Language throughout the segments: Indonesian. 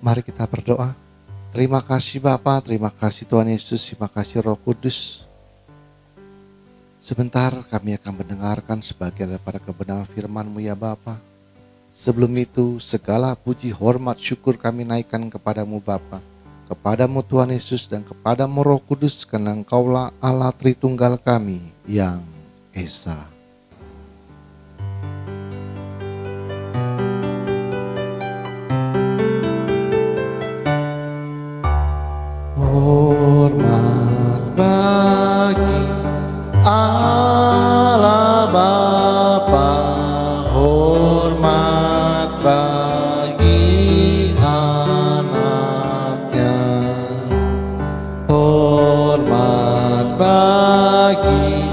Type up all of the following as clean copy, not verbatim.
Mari kita berdoa. Terima kasih Bapa, terima kasih Tuhan Yesus, terima kasih Roh Kudus. Sebentar kami akan mendengarkan sebagian daripada kebenaran firman-Mu ya Bapa. Sebelum itu segala puji, hormat, syukur kami naikkan kepadamu Bapa, kepadamu Tuhan Yesus dan kepadamu Roh Kudus, karena Engkaulah Allah Tritunggal kami yang Esa. Hormat bagi Allah Bapa, hormat bagi anaknya, hormat bagi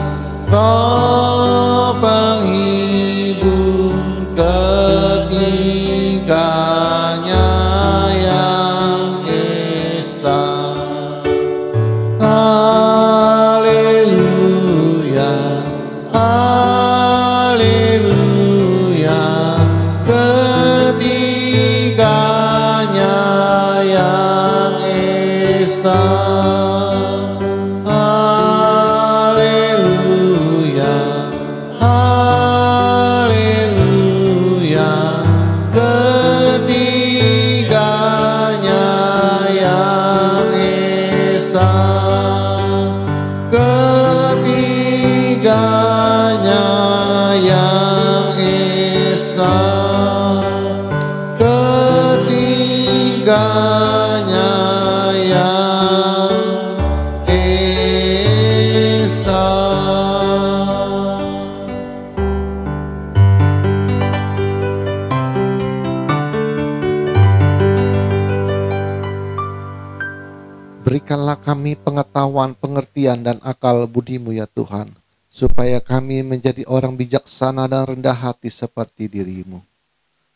Roh penghibur ketiganya yang Esa. Haleluya, haleluya, ketiganya yang Esa. Haleluya, haleluya, ketiganya yang Esa. Ketiganya yang Esa, ketiganya yang Esa. Berikanlah kami pengetahuan, pengertian, dan akal budi-Mu ya Tuhan, supaya kami menjadi orang bijaksana dan rendah hati seperti diri-Mu.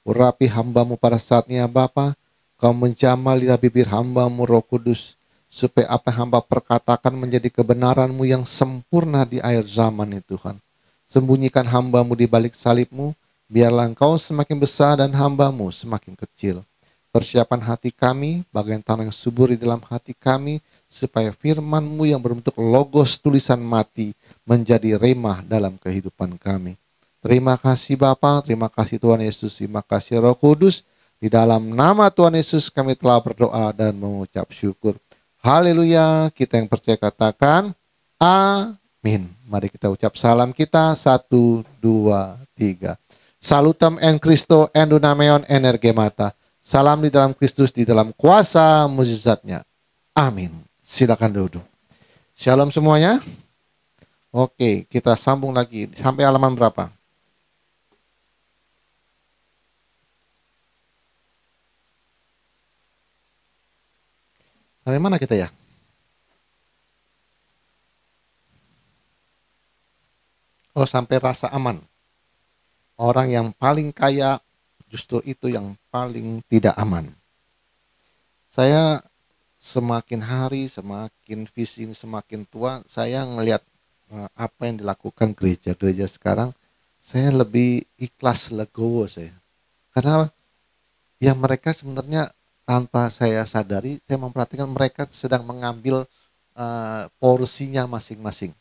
Urapi hamba-Mu pada saatnya Bapa, Kau menjamah lidah bibir hamba-Mu Roh Kudus, supaya apa yang hamba perkatakan menjadi kebenaran-Mu yang sempurna di akhir zaman ya Tuhan. Sembunyikan hamba-Mu di balik salib-Mu, biarlah Engkau semakin besar dan hamba-Mu semakin kecil. Persiapan hati kami, bagian tanah yang subur di dalam hati kami, supaya firman-Mu yang berbentuk logos tulisan mati menjadi remah dalam kehidupan kami. Terima kasih Bapa, terima kasih Tuhan Yesus, terima kasih Roh Kudus. Di dalam nama Tuhan Yesus kami telah berdoa dan mengucap syukur. Haleluya, kita yang percaya katakan amin. Mari kita ucap salam kita, 1, 2, 3. Salutem en Christo en dunameon energemata. Salam di dalam Kristus, di dalam kuasa mujizatnya. Amin. Silakan duduk. Shalom semuanya. Oke, kita sambung lagi. Sampai halaman berapa? Dari mana kita ya? Oh, sampai rasa aman. Orang yang paling kaya justru itu yang paling tidak aman. Saya semakin hari, semakin visi semakin tua, saya ngelihat apa yang dilakukan gereja-gereja sekarang, saya lebih ikhlas, legowo saya. Karena ya mereka sebenarnya tanpa saya sadari, saya memperhatikan mereka sedang mengambil porsinya masing-masing.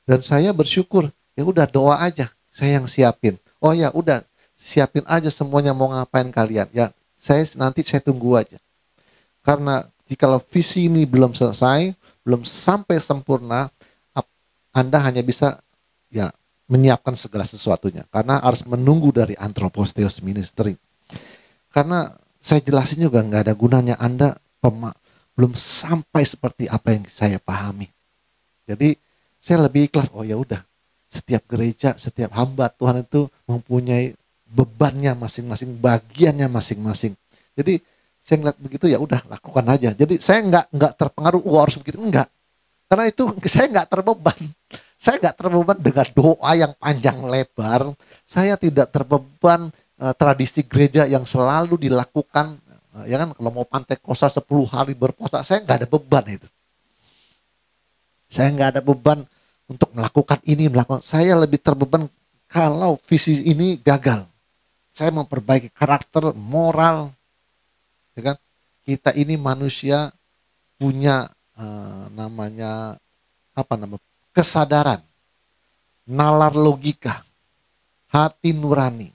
Dan saya bersyukur, ya udah doa aja, saya yang siapin. Oh ya udah, siapin aja semuanya mau ngapain kalian. Ya saya tunggu aja. Karena jikalau visi ini belum selesai, belum sampai sempurna, Anda hanya bisa ya menyiapkan segala sesuatunya. Karena harus menunggu dari Anthropos Ministry. Karena saya jelasin juga nggak ada gunanya Anda belum sampai seperti apa yang saya pahami. Jadi saya lebih ikhlas. Oh ya udah, setiap gereja, setiap hamba Tuhan itu mempunyai bebannya masing-masing, bagiannya masing-masing. Jadi saya ngeliat begitu ya udah lakukan aja. Jadi saya nggak terpengaruh harus begitu, enggak. Karena itu saya nggak terbeban. Saya nggak terbeban dengan doa yang panjang lebar. Saya tidak terbeban tradisi gereja yang selalu dilakukan. Ya kan, kalau mau Pantekosta 10 hari berpuasa, saya nggak ada beban itu. Saya nggak ada beban untuk melakukan ini, melakukan. Saya lebih terbeban kalau visi ini gagal. Saya memperbaiki karakter, moral, ya kan? Kita ini manusia punya namanya apa namanya? Kesadaran, nalar logika, hati nurani.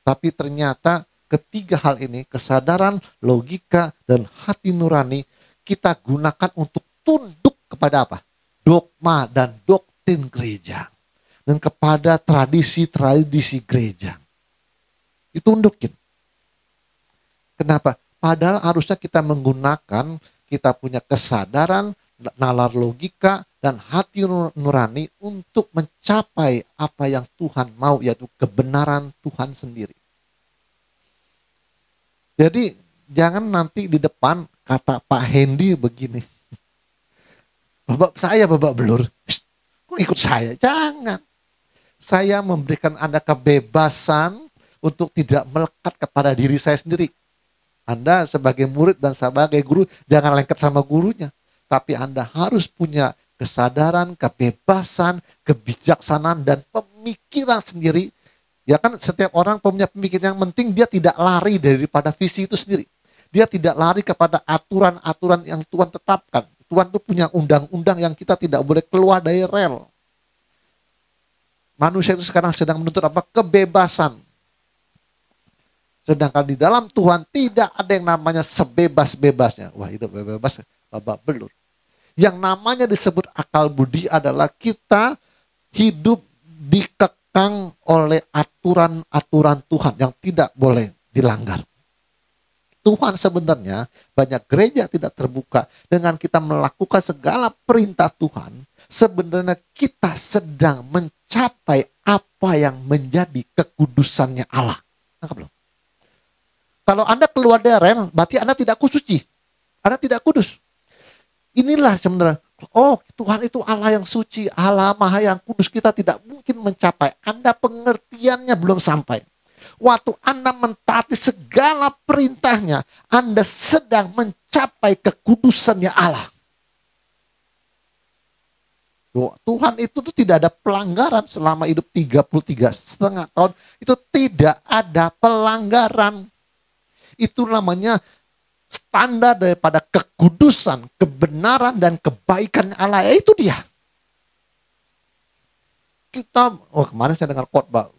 Tapi ternyata ketiga hal ini, kesadaran, logika, dan hati nurani, kita gunakan untuk tunduk kepada apa? Dogma dan doktrin gereja. Dan kepada tradisi-tradisi gereja. Ditundukin. Kenapa? Padahal harusnya kita menggunakan, kita punya kesadaran, nalar logika, dan hati nurani untuk mencapai apa yang Tuhan mau, yaitu kebenaran Tuhan sendiri. Jadi jangan nanti di depan kata Pak Hendy begini, babak belur, kok ikut saya? Jangan. Saya memberikan Anda kebebasan untuk tidak melekat kepada diri saya sendiri. Anda sebagai murid dan sebagai guru jangan lengket sama gurunya. Tapi Anda harus punya kesadaran, kebebasan, kebijaksanaan, dan pemikiran sendiri. Ya kan setiap orang punya pemikiran, yang penting dia tidak lari daripada visi itu sendiri. Dia tidak lari kepada aturan-aturan yang Tuhan tetapkan. Tuhan itu punya undang-undang yang kita tidak boleh keluar dari rel. Manusia itu sekarang sedang menuntut apa? Kebebasan. Sedangkan di dalam Tuhan tidak ada yang namanya sebebas-bebasnya. Wah, hidup bebas, babak belur. Yang namanya disebut akal budi adalah kita hidup dikekang oleh aturan-aturan Tuhan yang tidak boleh dilanggar. Tuhan sebenarnya, banyak gereja tidak terbuka. Dengan kita melakukan segala perintah Tuhan, sebenarnya kita sedang mencapai apa yang menjadi kekudusannya Allah. Nangkap belum? Kalau Anda keluar dari rel, berarti Anda tidak suci. Anda tidak kudus. Inilah sebenarnya, oh Tuhan itu Allah yang suci, Allah Maha yang kudus, kita tidak mungkin mencapai. Anda pengertiannya belum sampai. Waktu Anda mentaati segala perintahnya, Anda sedang mencapai kekudusannya Allah. Tuhan itu tuh tidak ada pelanggaran selama hidup 33,5 tahun. Itu tidak ada pelanggaran. Itu namanya standar daripada kekudusan, kebenaran, dan kebaikan Allah. Ya, itu dia. Kita, kemarin saya dengar khotbah,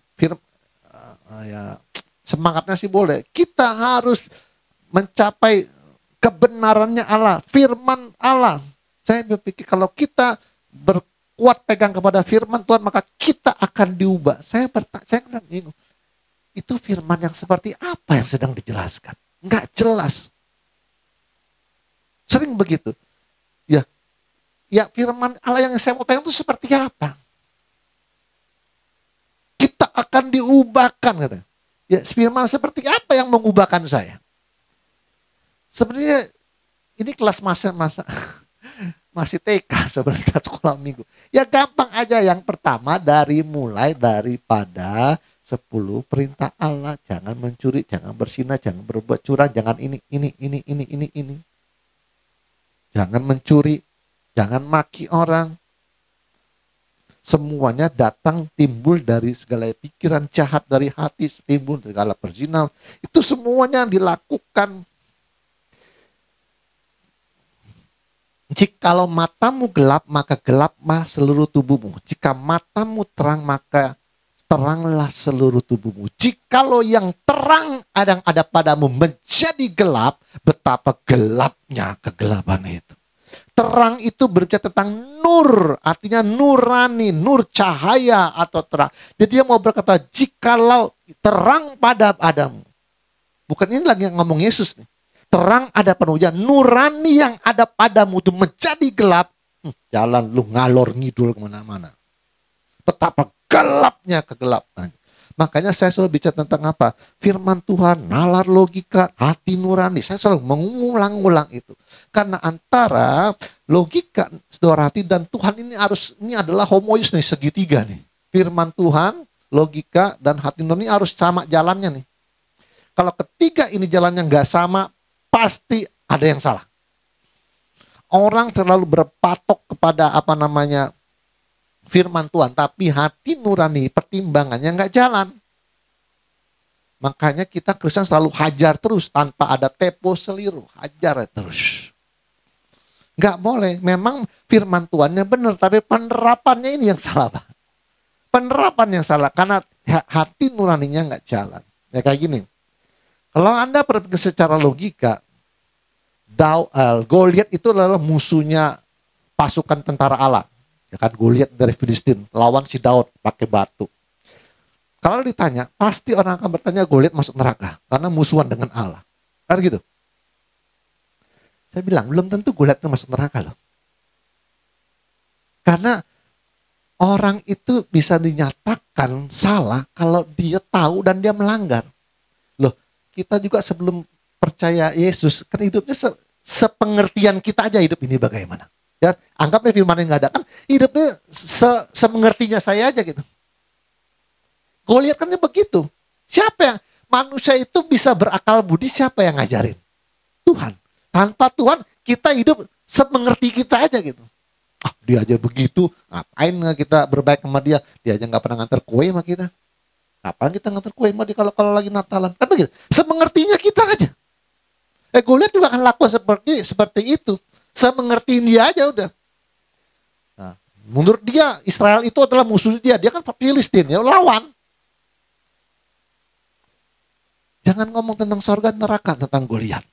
ya semangatnya sih boleh. Kita harus mencapai kebenarannya Allah, firman Allah. Saya berpikir kalau kita berkuat pegang kepada firman Tuhan, maka kita akan diubah. Saya bilang, itu firman yang seperti apa yang sedang dijelaskan? Enggak jelas. Sering begitu. Ya firman Allah yang saya mau pegang itu seperti apa? Kita akan diubahkan, katanya. Ya firman seperti apa yang mengubahkan saya? Sebenarnya ini kelas masa masih TK sebenarnya, sekolah minggu. Ya gampang aja. Yang pertama mulai daripada 10 perintah Allah. Jangan mencuri, jangan berzinah, jangan berbuat curang, jangan ini. Jangan mencuri, jangan maki orang. Semuanya datang timbul dari segala pikiran jahat dari hati, timbul dari segala perzinahan. Itu semuanya dilakukan. Jikalau matamu gelap, maka gelaplah seluruh tubuhmu. Jika matamu terang, maka teranglah seluruh tubuhmu. Jikalau yang terang ada padamu menjadi gelap, betapa gelapnya kegelapan itu. Terang itu berbicara tentang nur, artinya nurani, nur cahaya atau terang. Jadi dia mau berkata, jikalau terang pada padamu. Bukan ini lagi ngomong Yesus nih. Terang ada penuhnya, nurani yang ada padamu itu menjadi gelap. Jalan lu ngalor ngidul kemana-mana. Betapa gelapnya kegelapan. Makanya saya selalu bicara tentang apa? Firman Tuhan, nalar logika, hati nurani. Saya selalu mengulang-ulang itu. Karena antara logika, saudara hati dan Tuhan ini adalah homoius nih, segitiga nih. Firman Tuhan, logika, dan hati nurani harus sama jalannya nih. Kalau ketiga ini jalannya nggak sama, pasti ada yang salah. Orang terlalu berpatok kepada firman Tuhan, tapi hati nurani pertimbangannya nggak jalan. Makanya kita Kristen selalu hajar terus tanpa ada tempo seliru, hajar terus. Nggak boleh, memang firman Tuhannya benar, tapi penerapannya ini yang salah, Pak. Penerapan yang salah, karena hati nuraninya nggak jalan. Ya kayak gini, kalau Anda berpikir secara logika, Goliat itu adalah musuhnya pasukan tentara Allah. Ya kan, Goliat dari Filistin, lawan si Daud pakai batu. Kalau ditanya, pasti orang akan bertanya Goliat masuk neraka, karena musuhan dengan Allah. Kan gitu. Saya bilang, belum tentu Goliat itu masuk neraka loh. Karena orang itu bisa dinyatakan salah kalau dia tahu dan dia melanggar. Loh, kita juga sebelum percaya Yesus, kan hidupnya sepengertian kita aja hidup ini bagaimana. Ya, anggapnya firman yang nggak ada, kan hidupnya semengertinya saya aja gitu. Goliat kan begitu. Siapa yang, manusia itu bisa berakal budi, siapa yang ngajarin? Tuhan. Tanpa Tuhan, kita hidup semengerti kita aja gitu. Ah, dia aja begitu, ngapain kita berbaik sama dia? Dia aja nggak pernah nganter kue sama kita. Kapan kita nganter kue sama dia kalau lagi Natalan? Kan begitu. Semengertinya kita aja. Goliat juga akan lakukan seperti itu. Semengertiin dia aja udah. Nah, menurut dia Israel itu adalah musuh dia. Dia kan Filistin, ya lawan. Jangan ngomong tentang surga neraka, tentang Goliat.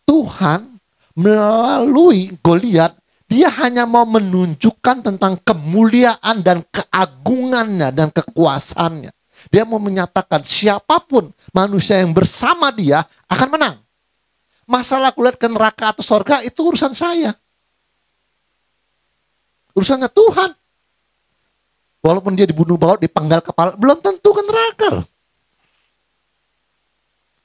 Tuhan melalui Goliat, dia hanya mau menunjukkan tentang kemuliaan dan keagungannya dan kekuasaannya. Dia mau menyatakan siapapun manusia yang bersama dia akan menang. Masalah Goliat ke neraka atau surga itu urusan saya. Urusannya Tuhan. Walaupun dia dibunuh baut, dipenggal kepala, belum tentu ke neraka.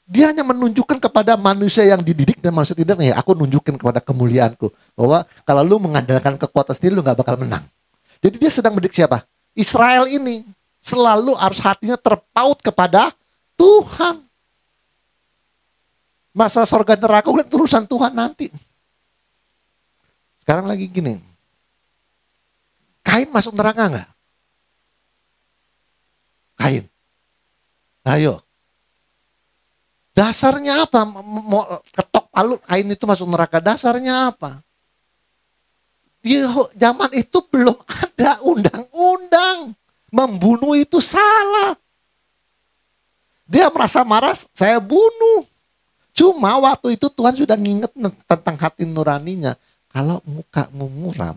Dia hanya menunjukkan kepada manusia yang dididik dan manusia tidak. Ya, aku nunjukin kepada kemuliaanku. Bahwa kalau lu mengandalkan kekuatan sendiri, lu gak bakal menang. Jadi dia sedang mendidik siapa? Israel ini selalu harus hatinya terpaut kepada Tuhan. Masalah surga neraka itu urusan Tuhan nanti. Sekarang lagi gini. Kain masuk neraka nggak? Kain. Ayo. Dasarnya apa? Mau ketok palu Kain itu masuk neraka. Dasarnya apa? Di zaman itu belum ada undang-undang. Membunuh itu salah. Dia merasa marah, saya bunuh. Cuma waktu itu Tuhan sudah nginget tentang hati nuraninya. Kalau mukamu muram,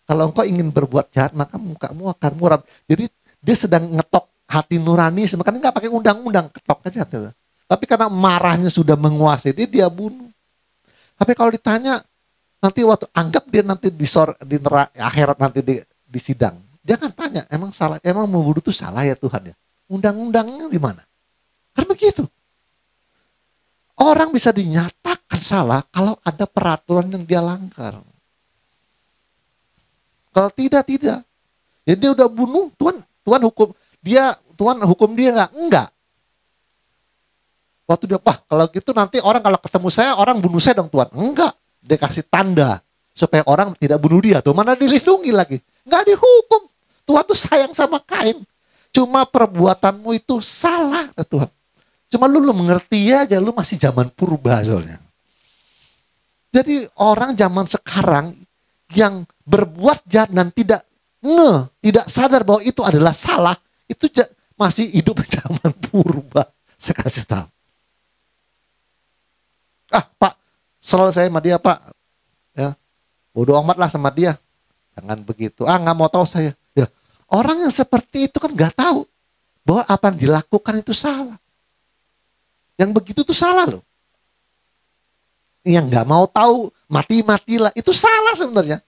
kalau engkau ingin berbuat jahat, maka mukamu akan muram. Jadi dia sedang ngetok hati nurani, makanya nggak pakai undang-undang, ketok aja. Tapi karena marahnya sudah menguasai dia bunuh. Tapi kalau ditanya, nanti waktu anggap dia nanti di akhirat nanti di sidang, dia akan tanya, emang salah, emang membunuh itu salah ya Tuhan ya? Undang-undangnya di mana? Kan begitu. Orang bisa dinyatakan salah kalau ada peraturan yang dia langgar. Kalau tidak. Jadi dia udah bunuh, Tuhan hukum dia nggak? Enggak. Waktu dia, kalau gitu nanti orang kalau ketemu saya, orang bunuh saya dong Tuhan. Enggak. Dia kasih tanda supaya orang tidak bunuh dia. Tuh mana dilindungi lagi. Enggak dihukum. Tuhan tuh sayang sama Kain. Cuma perbuatanmu itu salah, Tuhan. Cuma lu mengerti aja, lu masih zaman purba soalnya. Jadi orang zaman sekarang yang berbuat jahat dan tidak sadar bahwa itu adalah salah, itu masih hidup zaman purba. Saya kasih tahu. Pak, selesai sama dia Pak. Ya, bodoh amat lah sama dia. Jangan begitu. Nggak mau tahu saya. Ya, orang yang seperti itu kan nggak tahu bahwa apa yang dilakukan itu salah. Yang begitu tuh salah loh. Yang nggak mau tahu mati-matilah itu salah sebenarnya.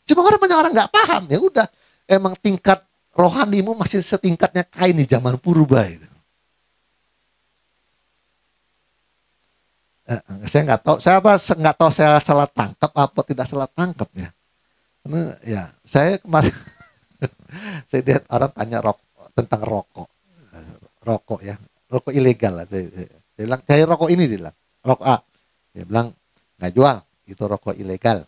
Cuma banyak orang nggak paham, ya udah emang tingkat rohanimu masih setingkatnya Kain di zaman purba itu. Saya nggak tahu, saya salah tangkap apa tidak salah tangkap ya. Karena ya saya kemarin saya lihat orang tanya tentang rokok ya. Rokok ilegal lah. Dia bilang, saya rokok ini, dia bilang. Rokok A. Dia bilang, nggak jual. Itu rokok ilegal.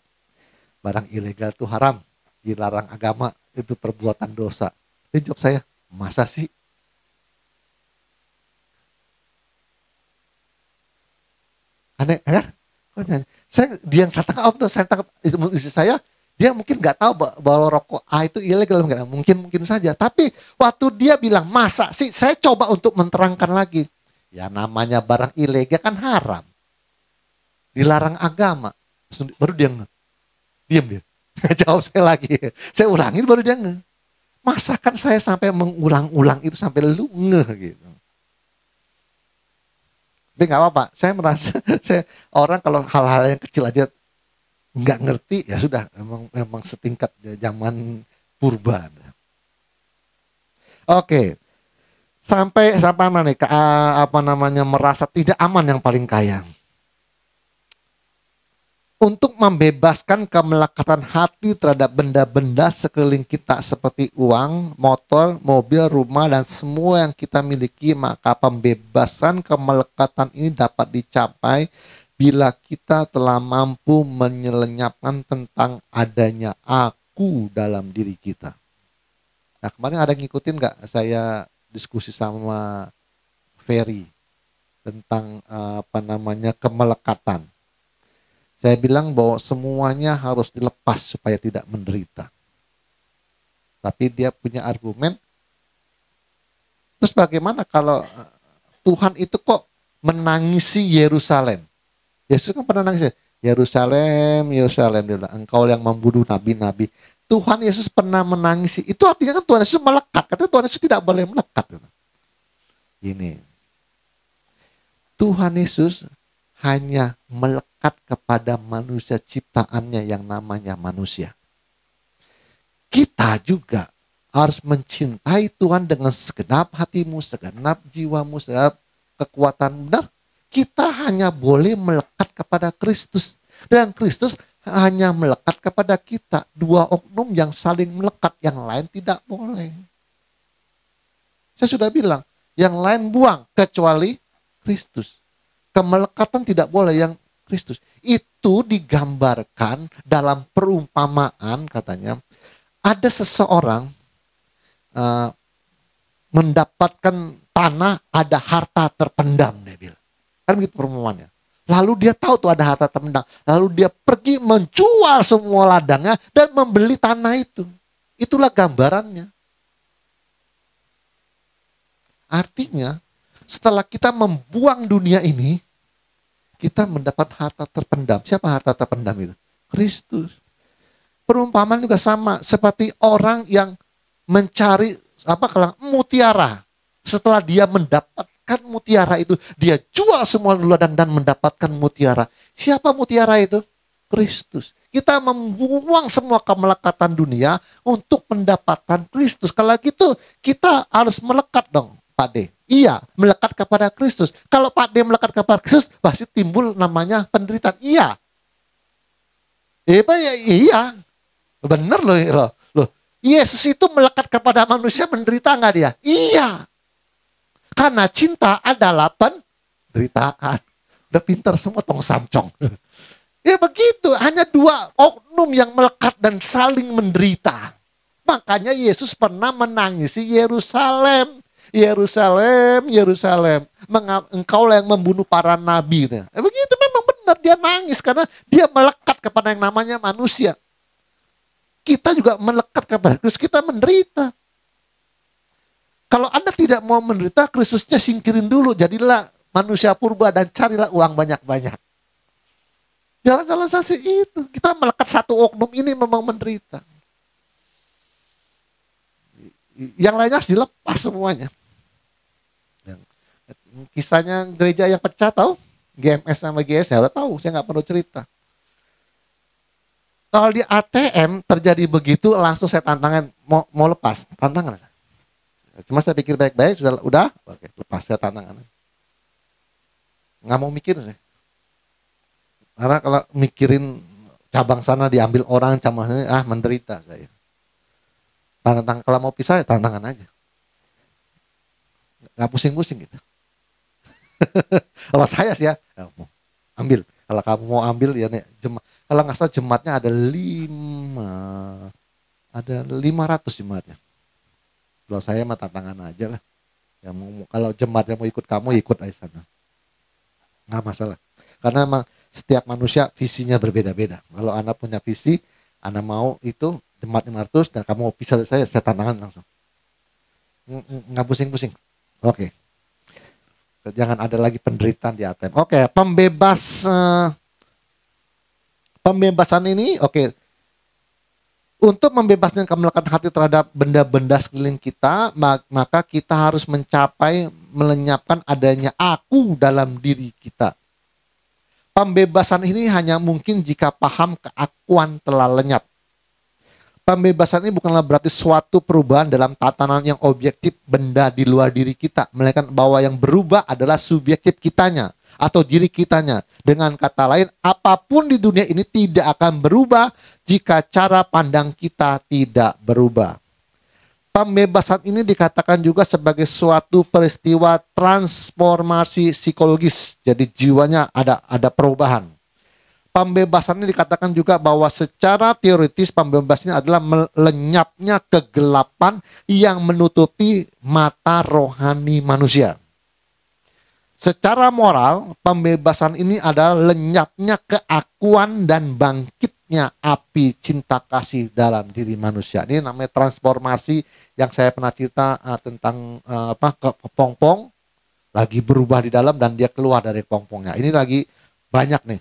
Barang ilegal itu haram. Dilarang agama. Itu perbuatan dosa. Dia jawab saya, masa sih? Aneh kan? Dia yang saya tangkap tuh, saya tangkap istri saya, dia mungkin nggak tahu bahwa rokok A itu ilegal, mungkin saja. Tapi waktu dia bilang masa sih, saya coba untuk menerangkan lagi. Ya namanya barang ilegal kan haram, dilarang agama. Baru dia diam dia. Jawab saya lagi, saya ulangin baru dia masakan saya sampai mengulang-ulang itu sampai lu gitu. Tapi nggak apa-apa, saya merasa saya orang kalau hal-hal yang kecil aja nggak ngerti ya sudah, memang setingkat zaman purba. Oke, sampai mana nih? Apa namanya, merasa tidak aman yang paling kaya. Untuk membebaskan kemelekatan hati terhadap benda-benda sekeliling kita seperti uang, motor, mobil, rumah, dan semua yang kita miliki, maka pembebasan kemelekatan ini dapat dicapai bila kita telah mampu menyelenyapkan tentang adanya aku dalam diri kita. Nah, kemarin ada ngikutin nggak saya diskusi sama Ferry tentang apa namanya, kemelekatan. Saya bilang bahwa semuanya harus dilepas supaya tidak menderita. Tapi dia punya argumen, terus bagaimana kalau Tuhan itu kok menangisi Yerusalem? Yesus kan pernah nangis, Yerusalem, Yerusalem, dia bilang, engkau yang membunuh nabi-nabi. Tuhan Yesus pernah menangisi, itu artinya kan Tuhan Yesus melekat, katanya Tuhan Yesus tidak boleh melekat. Ini, Tuhan Yesus hanya melekat kepada manusia ciptaannya yang namanya manusia. Kita juga harus mencintai Tuhan dengan segenap hatimu, segenap jiwamu, segenap kekuatan. Benar, kita hanya boleh melekat kepada Kristus. Dan Kristus hanya melekat kepada kita. Dua oknum yang saling melekat, yang lain tidak boleh. Saya sudah bilang, yang lain buang kecuali Kristus. Kemelekatan tidak boleh, yang Kristus. Itu digambarkan dalam perumpamaan, katanya. Ada seseorang mendapatkan tanah, ada harta terpendam, dia bilang. Kan begitu perumpamannya. Lalu dia tahu tuh ada harta terpendam. Lalu dia pergi menjual semua ladangnya dan membeli tanah itu. Itulah gambarannya. Artinya, setelah kita membuang dunia ini, kita mendapat harta terpendam. Siapa harta terpendam itu? Kristus. Perumpamaan juga sama, seperti orang yang mencari mutiara. Setelah dia mendapatkan mutiara itu, dia jual semua ladang dan mendapatkan mutiara. Siapa mutiara itu? Kristus. Kita membuang semua kemelekatan dunia untuk mendapatkan Kristus. Kalau gitu, kita harus melekat dong, Pak D. Iya, melekat kepada Kristus. Kalau Pak D melekat kepada Kristus, pasti timbul namanya penderitaan. Iya. Iya. Benar loh. Yesus itu melekat kepada manusia, menderita nggak dia? Iya. Karena cinta adalah penderitaan. Udah pintar semua tong samcong. Ya begitu, hanya dua oknum yang melekat dan saling menderita. Makanya Yesus pernah menangisi Yerusalem. Yerusalem, Yerusalem, engkau yang membunuh para nabi. Begitu, memang benar, dia nangis karena dia melekat kepada yang namanya manusia. Kita juga melekat kepada Kristus, kita menderita. Kalau Anda tidak mau menderita, Kristusnya singkirin dulu, jadilah manusia purba dan carilah uang banyak-banyak. Jalan-jalan sasi itu, kita melekat satu oknum ini memang menderita. Yang lainnya harus dilepas semuanya. Kisahnya gereja yang pecah, tahu? GMS sama GS, ya udah tahu, saya nggak perlu cerita. Kalau di ATM terjadi begitu, langsung saya tantangan, mau lepas, tantangan. Cuma saya pikir baik-baik, udah, oke, lepas saya tantangan. Nggak mau mikir saya. Karena kalau mikirin cabang sana diambil orang, cabang sana, menderita saya. Tantangan, kalau mau pisah, ya tantangan aja. Nggak pusing-pusing gitu. Kalau saya sih ya, mau ambil. Kalau kamu mau ambil ya nih, kalau nggak salah jemaatnya ada 500 jemaatnya. Kalau saya mah tantangan aja lah. Ya kalau jemaatnya mau ikut kamu, ikut aja sana. Nggak masalah. Karena memang setiap manusia visinya berbeda-beda. Kalau Anda punya visi, Anda mau itu jemaat 500 dan kamu mau pisah dari saya tantangan langsung. Nggak pusing-pusing. Oke. Jangan ada lagi penderitaan di ATM. Oke, pembebasan ini, oke. Untuk membebaskan kemelekat hati terhadap benda-benda sekeliling kita, maka kita harus mencapai melenyapkan adanya aku dalam diri kita. Pembebasan ini hanya mungkin jika paham keakuan telah lenyap. Pembebasan ini bukanlah berarti suatu perubahan dalam tatanan yang objektif benda di luar diri kita, melainkan bahwa yang berubah adalah subjektif kitanya atau diri kitanya. Dengan kata lain, apapun di dunia ini tidak akan berubah jika cara pandang kita tidak berubah. Pembebasan ini dikatakan juga sebagai suatu peristiwa transformasi psikologis. Jadi jiwanya ada perubahan. Pembebasan ini dikatakan juga bahwa secara teoritis pembebasan adalah melenyapnya kegelapan yang menutupi mata rohani manusia. Secara moral, pembebasan ini adalah lenyapnya keakuan dan bangkitnya api cinta kasih dalam diri manusia. Ini namanya transformasi yang saya pernah cerita tentang kepompong lagi berubah di dalam dan dia keluar dari pompongnya. Ini lagi banyak nih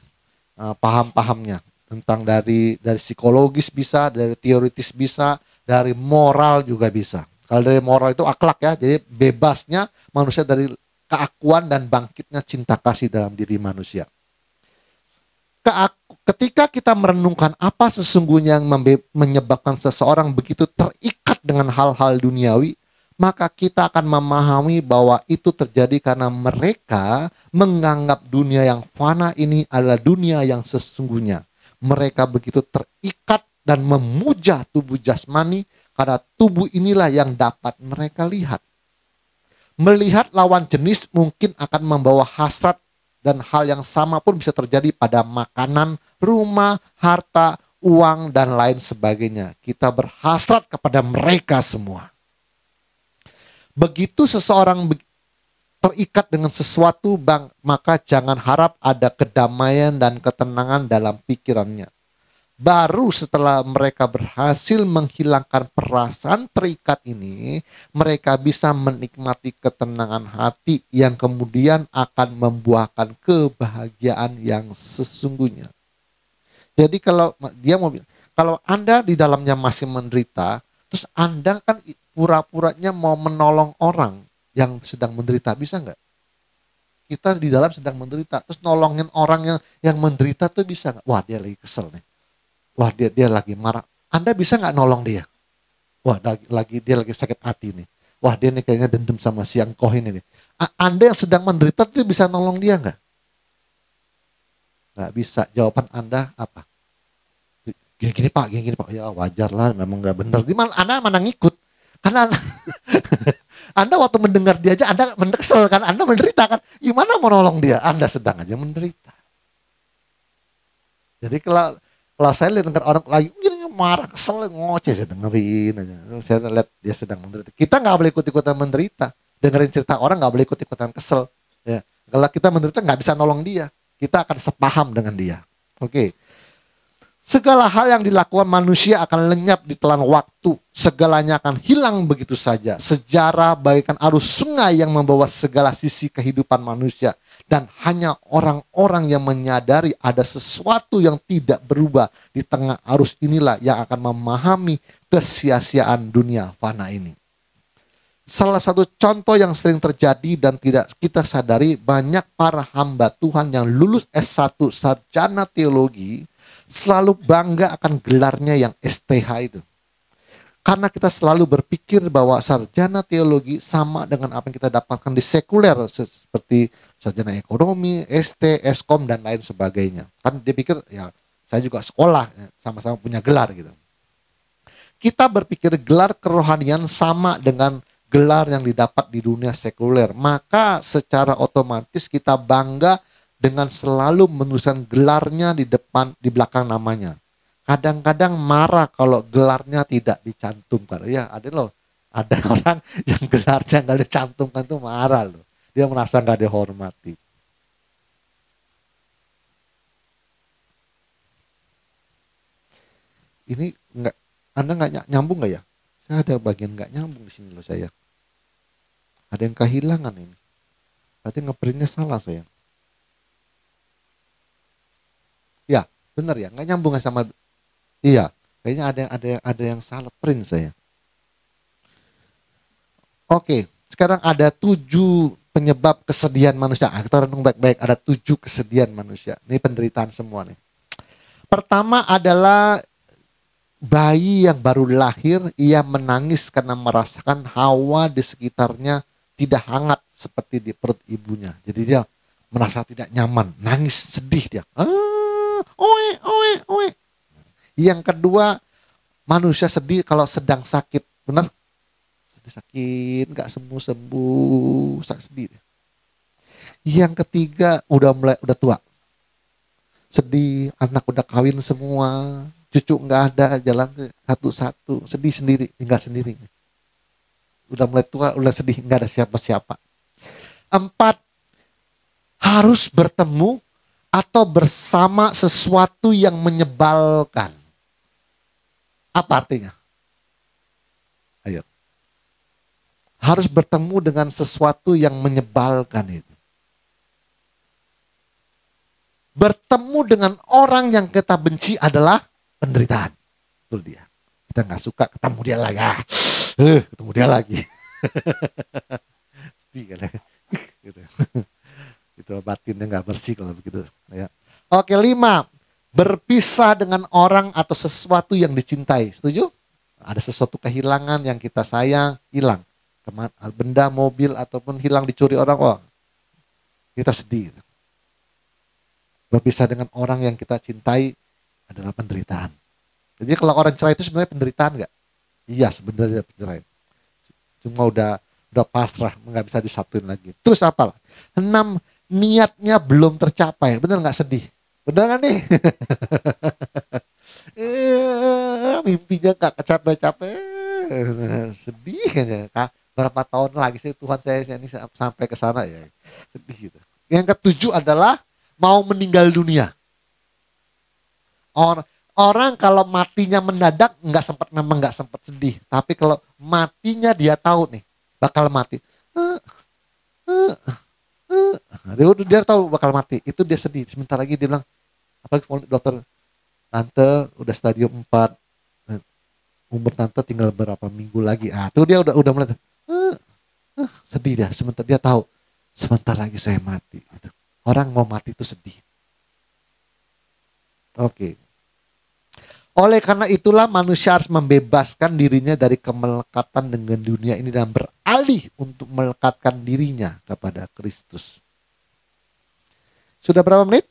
paham-pahamnya tentang dari psikologis bisa, dari teoritis bisa, dari moral juga bisa. Kalau dari moral itu akhlak ya, jadi bebasnya manusia dari keakuan dan bangkitnya cinta kasih dalam diri manusia. Ketika kita merenungkan apa sesungguhnya yang menyebabkan seseorang begitu terikat dengan hal-hal duniawi, maka kita akan memahami bahwa itu terjadi karena mereka menganggap dunia yang fana ini adalah dunia yang sesungguhnya. Mereka begitu terikat dan memuja tubuh jasmani karena tubuh inilah yang dapat mereka lihat. Melihat lawan jenis mungkin akan membawa hasrat dan hal yang sama pun bisa terjadi pada makanan, rumah, harta, uang, dan lain sebagainya. Kita berhasrat kepada mereka semua. Begitu seseorang terikat dengan sesuatu, maka jangan harap ada kedamaian dan ketenangan dalam pikirannya. Baru setelah mereka berhasil menghilangkan perasaan terikat ini, mereka bisa menikmati ketenangan hati yang kemudian akan membuahkan kebahagiaan yang sesungguhnya. Jadi kalau dia mau bilang, kalau Anda di dalamnya masih menderita, terus Anda kan pura-puranya mau menolong orang yang sedang menderita, bisa nggak? Kita di dalam sedang menderita, terus nolongin orang yang menderita tuh bisa nggak? Wah, dia lagi kesel nih. Wah, dia lagi marah. Anda bisa nggak nolong dia? Wah, dia lagi sakit hati nih. Wah, dia nih kayaknya dendam sama si Angkoh ini nih. Anda yang sedang menderita tuh bisa nolong dia nggak? Nggak bisa. Jawaban Anda apa? Gini Pak. Ya wajar lah, memang nggak benar. Gimana Anda mana ngikut? Karena Anda waktu mendengar dia aja Anda kesel kan, Anda menderita kan. Gimana mau nolong dia? Anda sedang aja menderita. Jadi kalau saya lihat orang lagi marah, kesel, ngoceh, saya dengerin aja. Saya lihat dia sedang menderita. Kita nggak boleh ikut-ikutan menderita. Dengerin cerita orang nggak boleh ikut-ikutan kesel. Ya. Kalau kita menderita nggak bisa nolong dia. Kita akan sepaham dengan dia. Oke. Segala hal yang dilakukan manusia akan lenyap di telan waktu. Segalanya akan hilang begitu saja. Sejarah bagaikan arus sungai yang membawa segala sisi kehidupan manusia. Dan hanya orang-orang yang menyadari ada sesuatu yang tidak berubah di tengah arus inilah yang akan memahami kesia-siaan dunia fana ini. Salah satu contoh yang sering terjadi dan tidak kita sadari, banyak para hamba Tuhan yang lulus S1 sarjana teologi selalu bangga akan gelarnya yang STH itu. Karena kita selalu berpikir bahwa sarjana teologi sama dengan apa yang kita dapatkan di sekuler seperti sarjana ekonomi, ST, Eskom, dan lain sebagainya. Kan dia pikir ya saya juga sekolah, sama-sama punya gelar gitu. Kita berpikir gelar kerohanian sama dengan gelar yang didapat di dunia sekuler. Maka secara otomatis kita bangga dengan selalu menuliskan gelarnya di belakang namanya. Kadang-kadang marah kalau gelarnya tidak dicantumkan. Ya ada orang yang gelarnya nggak dicantumkan tuh marah loh. Dia merasa nggak dihormati. ini nggak, Anda nggak nyambung nggak ya? Saya ada bagian nggak nyambung di sini loh saya. Ada yang kehilangan ini. Berarti ngeprintnya salah saya. Ya, benar ya, nggak nyambung sama. Iya, kayaknya ada yang salah print saya. Oke, sekarang ada 7 penyebab kesedihan manusia. Kita renung baik-baik, ada 7 kesedihan manusia. Ini penderitaan semua nih. Pertama adalah bayi yang baru lahir, ia menangis karena merasakan hawa di sekitarnya tidak hangat seperti di perut ibunya. Jadi dia merasa tidak nyaman, nangis, sedih dia. Oe, oe, oe. Yang kedua, manusia sedih kalau sedang sakit, benar? Sakit, nggak sembuh-sembuh, sedih. Yang ketiga, udah tua, sedih, anak udah kawin semua, cucu nggak ada, jalan satu-satu, sedih sendiri, tinggal sendiri. Udah mulai tua, udah sedih, nggak ada siapa-siapa. 4, harus bertemu atau bersama sesuatu yang menyebalkan. Apa artinya? Ayo. Harus bertemu dengan sesuatu yang menyebalkan itu. Bertemu dengan orang yang kita benci adalah penderitaan. Itu dia. Kita nggak suka ketemu dia lagi. Ketemu dia lagi. Sedih kan ya. Gitu. Itu batinnya nggak bersih kalau begitu. Ya. Oke, 5. Berpisah dengan orang atau sesuatu yang dicintai. Setuju? Ada sesuatu kehilangan yang kita sayang, hilang. Benda, mobil, ataupun hilang dicuri orang, kita sedih. Berpisah dengan orang yang kita cintai adalah penderitaan. Jadi kalau orang cerai itu sebenarnya penderitaan nggak? Iya, sebenarnya cerai. Cuma udah pasrah, nggak bisa disatuin lagi. Terus apa? 6, niatnya belum tercapai. Bener nggak sedih? Bener nggak nih? Mimpinya nggak kecapai-capai. Sedih kayaknya. Berapa tahun lagi sih Tuhan saya ini sampai ke sana ya. Sedih gitu. Yang ke-7 adalah mau meninggal dunia. Orang kalau matinya mendadak memang nggak sempat sedih. Tapi kalau matinya dia tahu nih bakal mati. Dia tahu bakal mati. Itu dia sedih. Sebentar lagi dia bilang, apalagi dokter, tante udah stadium 4. Umur tante tinggal berapa minggu lagi. Tuh dia udah mulai sedih dia. Sebentar dia tahu sebentar lagi saya mati. Orang mau mati itu sedih. Oke. Oleh karena itulah manusia harus membebaskan dirinya dari kemelekatan dengan dunia ini dan beralih untuk melekatkan dirinya kepada Kristus. Sudah berapa menit?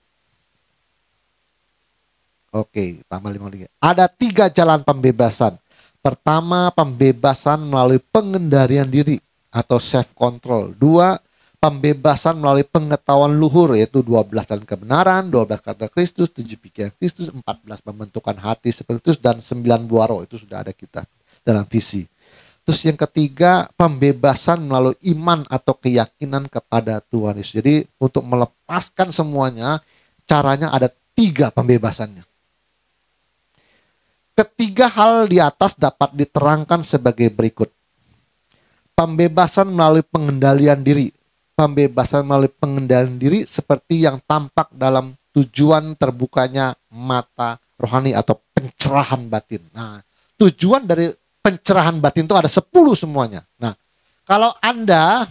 Oke, tambah 5 lagi. Ada 3 jalan pembebasan. Pertama, pembebasan melalui pengendalian diri atau self control. 2, pembebasan melalui pengetahuan luhur, yaitu 12 jalan kebenaran, 12 kata Kristus, 7 pikiran Kristus, 14 pembentukan hati seperti Kristus, dan 9 buah roh. Itu sudah ada kita dalam visi. Terus yang ketiga, pembebasan melalui iman atau keyakinan kepada Tuhan Yesus. Jadi untuk melepaskan semuanya, caranya ada 3 pembebasannya. Ketiga hal di atas dapat diterangkan sebagai berikut. Pembebasan melalui pengendalian diri. Pembebasan melalui pengendalian diri seperti yang tampak dalam tujuan terbukanya mata rohani atau pencerahan batin. Nah, tujuan dari pencerahan batin itu ada 10 semuanya. Nah, kalau Anda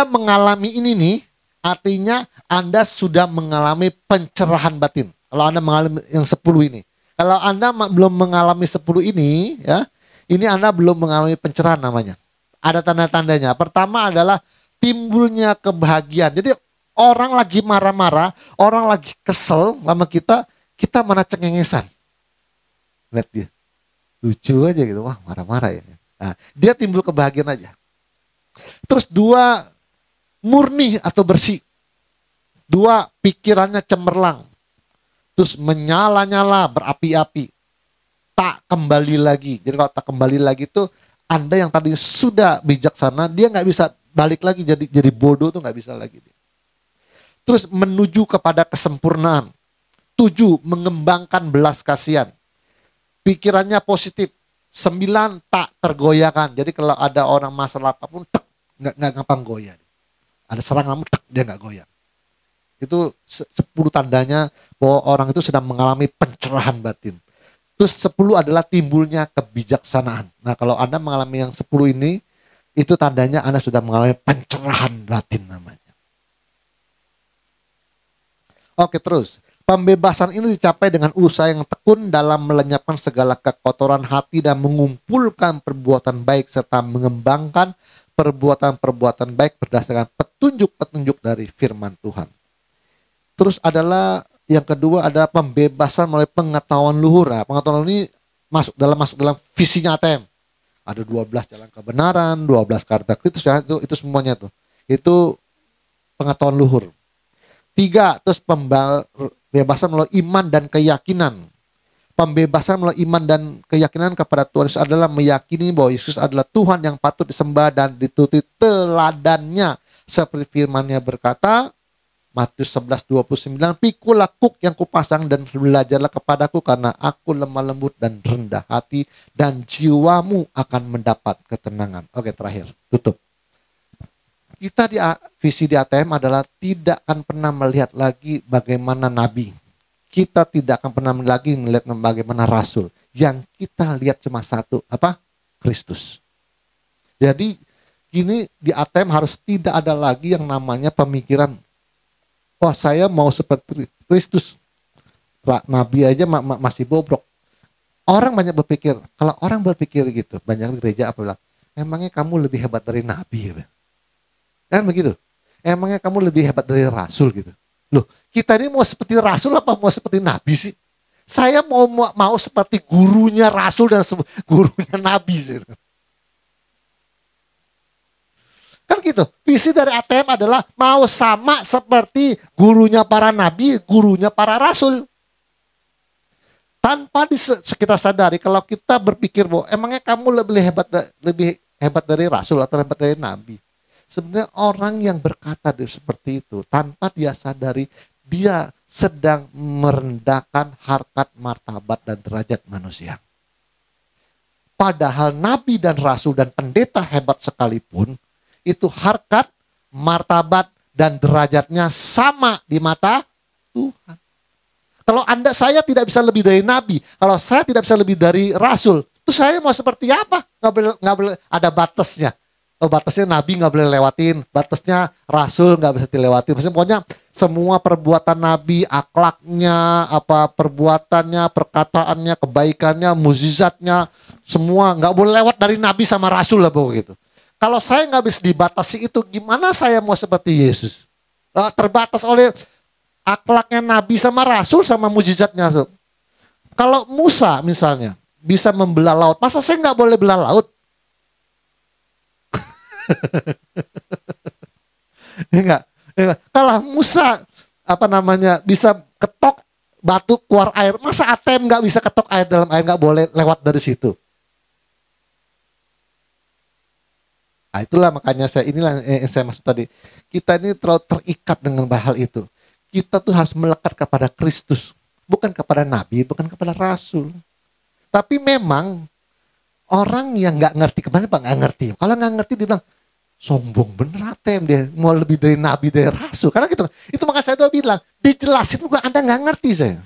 mengalami ini nih, artinya Anda sudah mengalami pencerahan batin. Kalau Anda mengalami yang 10 ini. Kalau Anda belum mengalami 10 ini, ya, ini Anda belum mengalami pencerahan namanya. Ada tanda-tandanya. Pertama adalah timbulnya kebahagiaan. Jadi orang lagi marah-marah, orang lagi kesel sama kita mana cengengesan. Lihat dia. Lucu aja gitu. Wah, marah-marah ya. Nah, dia timbul kebahagiaan aja. Terus 2, murni atau bersih. 2, pikirannya cemerlang. Terus menyala-nyala, berapi-api. Tak kembali lagi. Jadi kalau tak kembali lagi itu, Anda yang tadi sudah bijaksana, dia nggak bisa balik lagi jadi bodoh tuh nggak bisa lagi. Terus menuju kepada kesempurnaan. 7, mengembangkan belas kasihan. Pikirannya positif. 9 tak tergoyahkan. Jadi kalau ada orang masalah apapun, nggak gampang goyah. Ada serangan, dia nggak goyah. Itu 10 tandanya bahwa orang itu sedang mengalami pencerahan batin. Terus 10 adalah timbulnya kebijaksanaan. Nah kalau Anda mengalami yang 10 ini, itu tandanya Anda sudah mengalami pencerahan batin namanya. Oke, terus. Pembebasan ini dicapai dengan usaha yang tekun dalam melenyapkan segala kekotoran hati dan mengumpulkan perbuatan baik serta mengembangkan perbuatan-perbuatan baik berdasarkan petunjuk-petunjuk dari firman Tuhan. Terus adalah yang kedua adalah pembebasan melalui pengetahuan luhur. Nah, pengetahuan ini masuk dalam visinya ATM. Ada 12 jalan kebenaran, 12 karakter kritis, ya, itu semuanya tuh. Itu pengetahuan luhur. 3, terus pembebasan melalui iman dan keyakinan. Pembebasan melalui iman dan keyakinan kepada Tuhan Yesus adalah meyakini bahwa Yesus adalah Tuhan yang patut disembah dan dituruti teladannya. Seperti firman-Nya berkata, Matius 11:29, pikulah kuk yang kupasang dan belajarlah kepadaku karena aku lemah lembut dan rendah hati dan jiwamu akan mendapat ketenangan. Oke, terakhir, tutup. Kita visi di ATM adalah tidak akan pernah melihat lagi bagaimana nabi. Kita tidak akan pernah lagi melihat bagaimana rasul. Yang kita lihat cuma satu, apa? Kristus. Jadi gini, di ATM harus tidak ada lagi yang namanya pemikiran, wah saya mau seperti Kristus. Nabi aja masih bobrok. Orang banyak berpikir, kalau orang berpikir gitu, banyak gereja apa bilang, emangnya kamu lebih hebat dari nabi ya? Kan begitu. Emangnya kamu lebih hebat dari rasul gitu. Loh, kita ini mau seperti rasul apa mau seperti nabi sih? Saya mau seperti gurunya rasul dan gurunya nabi sih. Kan gitu. Visi dari ATM adalah mau sama seperti gurunya para nabi, gurunya para rasul. Tanpa kita sadari kalau kita berpikir bahwa emangnya kamu lebih hebat dari rasul atau hebat dari nabi. Sebenarnya orang yang berkata seperti itu tanpa dia sadari dia sedang merendahkan harkat, martabat, dan derajat manusia. Padahal nabi dan rasul dan pendeta hebat sekalipun itu harkat, martabat, dan derajatnya sama di mata Tuhan. Kalau saya tidak bisa lebih dari nabi, kalau saya tidak bisa lebih dari rasul, itu saya mau seperti apa? Nggak boleh ada batasnya. Batasnya nabi nggak boleh lewatin, batasnya rasul nggak bisa dilewatin. Maksudnya pokoknya semua perbuatan nabi, akhlaknya, perbuatannya, perkataannya, kebaikannya, mukjizatnya, semua nggak boleh lewat dari nabi sama rasul lah begitu. Kalau saya nggak bisa dibatasi itu, gimana saya mau seperti Yesus? Terbatas oleh akhlaknya nabi sama rasul sama mukjizatnya. Kalau Musa misalnya bisa membelah laut, masa saya nggak boleh belah laut? Enggak. Kalau Musa bisa ketok batu keluar air, masa ATM nggak bisa ketok air dalam air, nggak boleh lewat dari situ? Nah, itulah makanya inilah yang saya maksud tadi. Kita ini terlalu terikat dengan hal itu. Kita tuh harus melekat kepada Kristus, bukan kepada nabi, bukan kepada rasul. Tapi memang orang yang nggak ngerti, kemana Pak nggak ngerti. Kalau nggak ngerti dia bilang, sombong bener ATM dia, mau lebih dari nabi, dari rasul. Karena gitu, itu maka saya udah bilang, dijelasin bukan Anda nggak ngerti saya.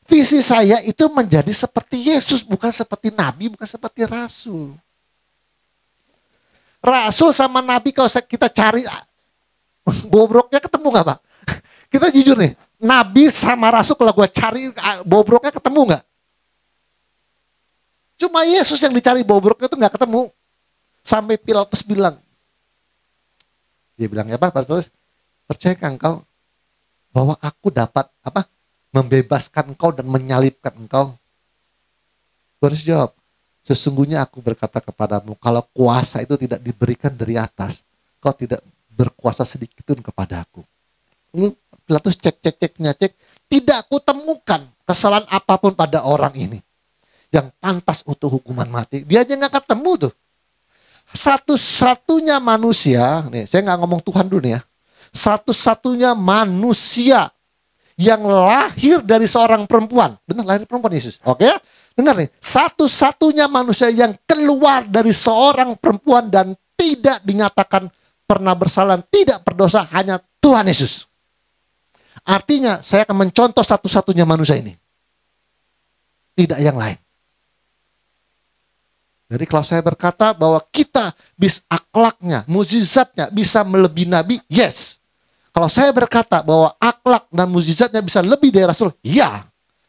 Visi saya itu menjadi seperti Yesus, bukan seperti nabi, bukan seperti rasul. Rasul sama nabi kalau kita cari, bobroknya ketemu nggak Pak? Kita jujur nih, nabi sama rasul kalau gue cari bobroknya ketemu nggak? Cuma Yesus yang dicari bobroknya itu nggak ketemu. Sampai Pilatus bilang, dia bilang apa? Percayakah engkau bahwa aku dapat membebaskan engkau dan menyalibkan engkau? Tuhan jawab, sesungguhnya aku berkata kepadamu, kalau kuasa itu tidak diberikan dari atas, kau tidak berkuasa sedikit pun kepada aku. Pilatus cek, tidak aku temukan kesalahan apapun pada orang ini yang pantas untuk hukuman mati. Dia aja nggak ketemu tuh. Satu-satunya manusia, nih saya nggak ngomong Tuhan dulu nih ya, satu-satunya manusia yang lahir dari seorang perempuan, benar lahir perempuan Yesus, oke? Dengar nih, satu-satunya manusia yang keluar dari seorang perempuan dan tidak dinyatakan pernah bersalah, tidak berdosa, hanya Tuhan Yesus. Artinya saya akan mencontoh satu-satunya manusia ini. Tidak yang lain. Jadi kalau saya berkata bahwa kita bisa akhlaknya, mukjizatnya bisa melebihi nabi, yes. Kalau saya berkata bahwa akhlak dan mukjizatnya bisa lebih dari Rasul, ya.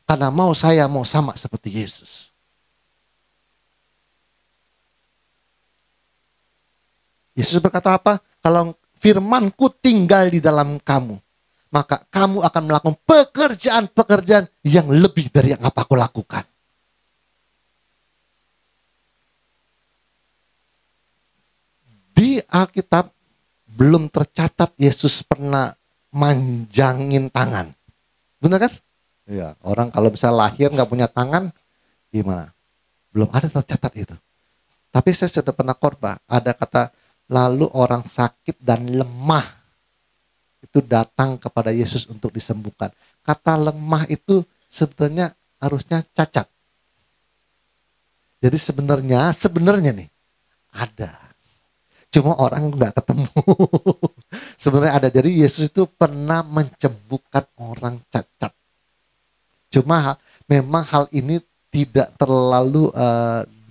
Karena saya mau sama seperti Yesus. Yesus berkata apa? Kalau firmanku tinggal di dalam kamu, maka kamu akan melakukan pekerjaan-pekerjaan yang lebih dari yang apa aku lakukan. Di Alkitab belum tercatat Yesus pernah manjangin tangan. Benar kan? Ya, orang kalau bisa lahir nggak punya tangan, gimana? Belum ada tercatat itu. Tapi saya sudah pernah khotbah, ada kata lalu orang sakit dan lemah itu datang kepada Yesus untuk disembuhkan. Kata lemah itu sebetulnya harusnya cacat. Jadi sebenarnya nih ada. Cuma orang nggak ketemu. Sebenarnya ada. Jadi Yesus itu pernah menyembuhkan orang cacat. Cuma memang hal ini tidak terlalu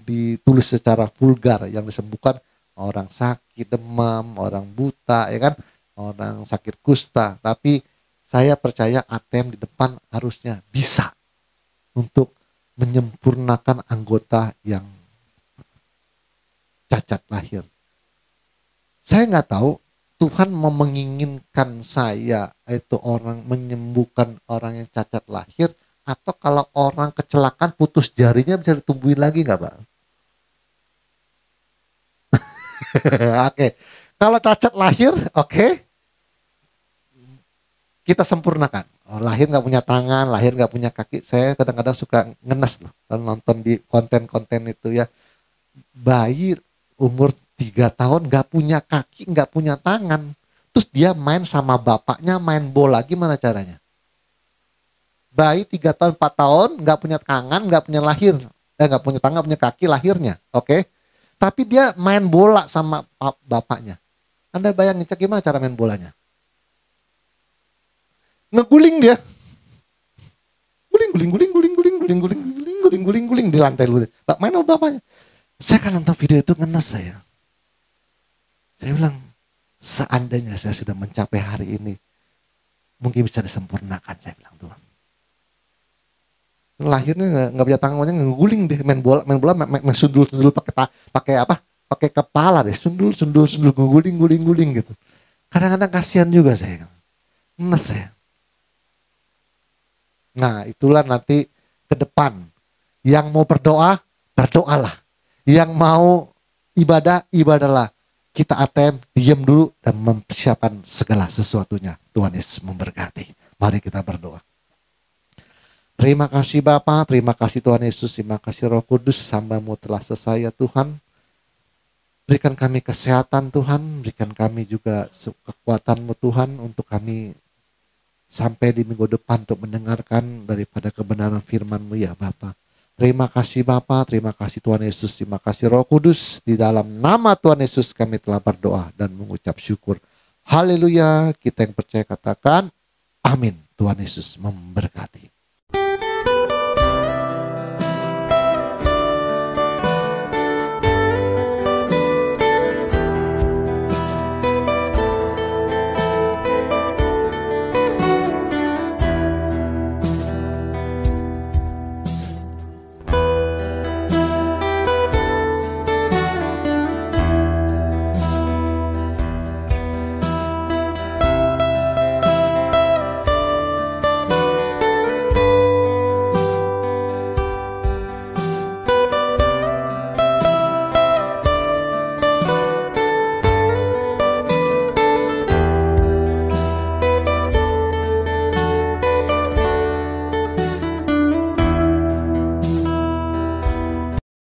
ditulis secara vulgar. Yang disembuhkan orang sakit demam, orang buta, ya kan, orang sakit kusta. Tapi saya percaya ATM di depan harusnya bisa untuk menyempurnakan anggota yang cacat lahir. Saya nggak tahu Tuhan mau menginginkan saya itu orang menyembuhkan orang yang cacat lahir, atau kalau orang kecelakaan putus jarinya bisa ditumbuhin lagi nggak, Pak? Oke. Kalau cacat lahir, oke. Kita sempurnakan. Oh, lahir nggak punya tangan, lahir nggak punya kaki. Saya kadang-kadang suka ngenes loh kalau nonton di konten-konten itu ya. Bayi umur 3 tahun nggak punya kaki, nggak punya tangan. Terus dia main sama bapaknya, main bola. Gimana caranya? Bayi 3 tahun, 4 tahun, nggak punya tangan, nggak punya lahir. Nggak punya tangan, punya kaki lahirnya. Oke. Tapi dia main bola sama bapaknya. Anda bayangin gimana cara main bolanya? Ngeguling dia. Guling di lantai lu. Main sama bapaknya. Saya kan nonton video itu ngenes saya. Saya bilang, seandainya saya sudah mencapai hari ini, mungkin bisa disempurnakan, saya bilang Tuhan. Lahirnya nggak punya tangannya, ngeguling deh, main bola main sundul pakai apa? Pakai kepala deh, sundul guling gitu. Kadang-kadang kasihan juga saya, ngenes saya. Nah, itulah nanti ke depan. Yang mau berdoa, berdoalah. Yang mau ibadah, ibadahlah. Kita ATM, diam dulu dan mempersiapkan segala sesuatunya. Tuhan Yesus memberkati. Mari kita berdoa. Terima kasih Bapa, terima kasih Tuhan Yesus, terima kasih Roh Kudus, hamba-Mu telah selesai ya Tuhan. Berikan kami kesehatan Tuhan, berikan kami juga kekuatan-Mu Tuhan untuk kami sampai di minggu depan untuk mendengarkan daripada kebenaran firman-Mu ya Bapa. Terima kasih Bapa, terima kasih Tuhan Yesus, terima kasih Roh Kudus. Di dalam nama Tuhan Yesus kami telah berdoa dan mengucap syukur. Haleluya, kita yang percaya katakan amin. Tuhan Yesus memberkati.